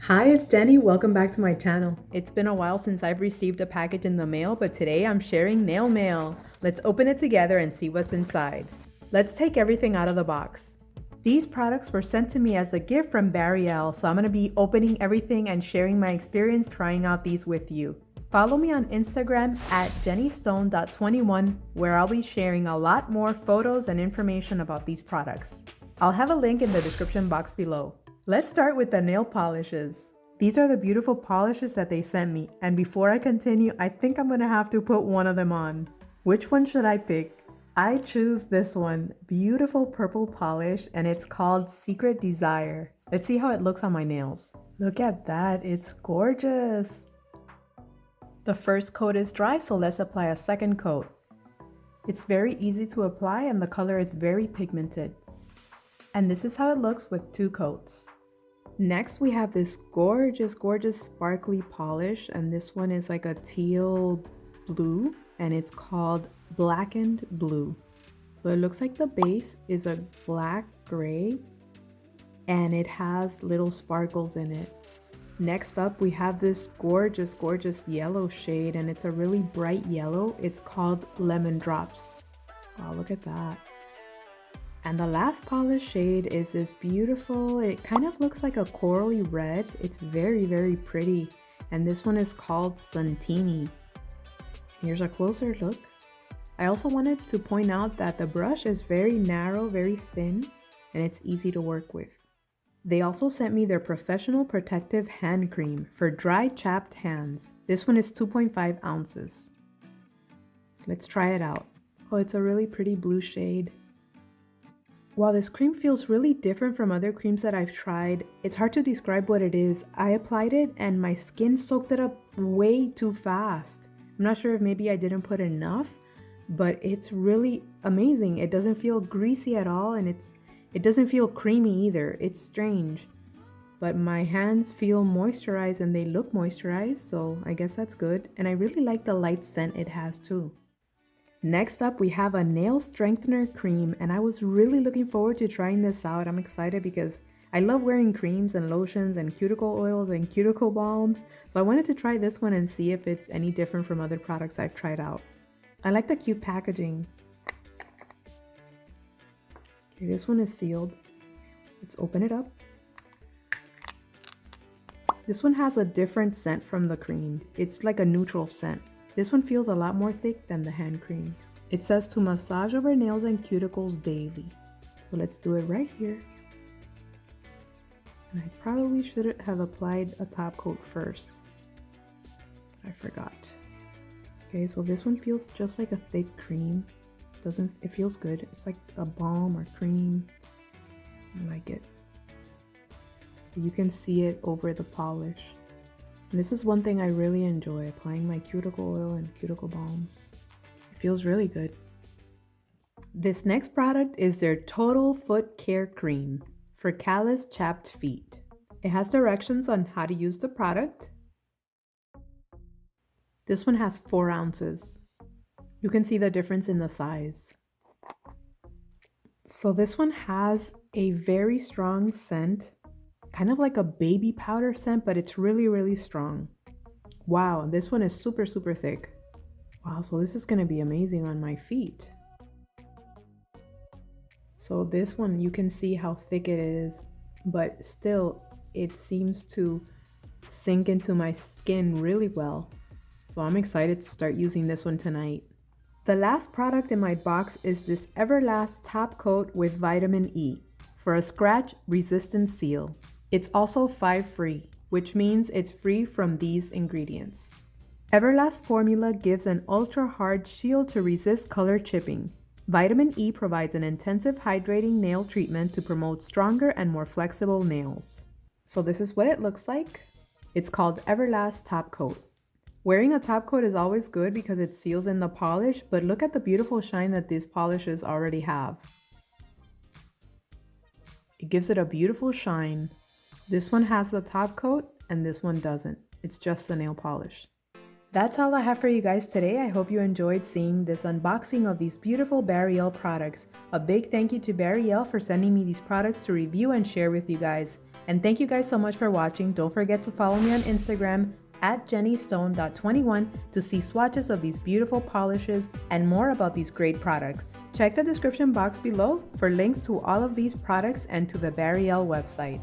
Hi, it's Jenny. Welcome back to my channel. It's been a while since I've received a package in the mail, but today I'm sharing nail mail. Let's open it together and see what's inside. Let's take everything out of the box. These products were sent to me as a gift from Barielle, so I'm going to be opening everything and sharing my experience trying out these with you. Follow me on Instagram at jennystone.21, where I'll be sharing a lot more photos and information about these products. I'll have a link in the description box below. Let's start with the nail polishes. These are the beautiful polishes that they sent me, and before I continue, I think I'm gonna have to put one of them on. Which one should I pick? I choose this one, beautiful purple polish, and it's called Secret Desire. Let's see how it looks on my nails. Look at that, it's gorgeous. The first coat is dry, so let's apply a second coat. It's very easy to apply and the color is very pigmented. And this is how it looks with two coats. Next, we have this gorgeous sparkly polish, and this one is like a teal blue, and it's called Blackened Blue. So it looks like the base is a black gray, and it has little sparkles in it. Next up, we have this gorgeous yellow shade, and it's a really bright yellow. It's called Lemon Drops. Wow, look at that. And the last polish shade is this beautiful, it kind of looks like a corally red. It's very pretty. And this one is called Santini. Here's a closer look. I also wanted to point out that the brush is very narrow, very thin, and it's easy to work with. They also sent me their professional protective hand cream for dry chapped hands. This one is 2.5 ounces. Let's try it out. Oh, it's a really pretty blue shade. While this cream feels really different from other creams that I've tried, it's hard to describe what it is. I applied it and my skin soaked it up way too fast. I'm not sure if maybe I didn't put enough, but it's really amazing. It doesn't feel greasy at all, and it doesn't feel creamy either. It's strange. But my hands feel moisturized and they look moisturized, so I guess that's good. And I really like the light scent it has too. Next up, we have a nail strengthener cream, and I was really looking forward to trying this out. I'm excited because I love wearing creams and lotions and cuticle oils and cuticle balms, so I wanted to try this one and see if it's any different from other products I've tried out. I like the cute packaging. Okay, this one is sealed. Let's open it up. This one has a different scent from the cream. It's like a neutral scent. This one feels a lot more thick than the hand cream. It says to massage over nails and cuticles daily. So let's do it right here. And I probably should have applied a top coat first. I forgot. Okay, so this one feels just like a thick cream. It feels good. It's like a balm or cream. I like it. You can see it over the polish. And this is one thing I really enjoy, applying my cuticle oil and cuticle balms. It feels really good. This next product is their Total Foot Care Cream for calloused, chapped feet. It has directions on how to use the product. This one has 4 ounces. You can see the difference in the size. So this one has a very strong scent. Kind of like a baby powder scent, but it's really strong. Wow, this one is super thick. Wow, so this is gonna be amazing on my feet. So this one, you can see how thick it is, but still it seems to sink into my skin really well. So I'm excited to start using this one tonight. The last product in my box is this Everlast Top Coat with Vitamin E for a scratch resistant seal. It's also 5 free, which means it's free from these ingredients. Everlast formula gives an ultra hard shield to resist color chipping. Vitamin E provides an intensive hydrating nail treatment to promote stronger and more flexible nails. So this is what it looks like. It's called Everlast Top Coat. Wearing a top coat is always good because it seals in the polish, but look at the beautiful shine that these polishes already have. It gives it a beautiful shine. This one has the top coat and this one doesn't. It's just the nail polish. That's all I have for you guys today. I hope you enjoyed seeing this unboxing of these beautiful Barielle products. A big thank you to Barielle for sending me these products to review and share with you guys. And thank you guys so much for watching. Don't forget to follow me on Instagram at jennystone.21 to see swatches of these beautiful polishes and more about these great products. Check the description box below for links to all of these products and to the Barielle website.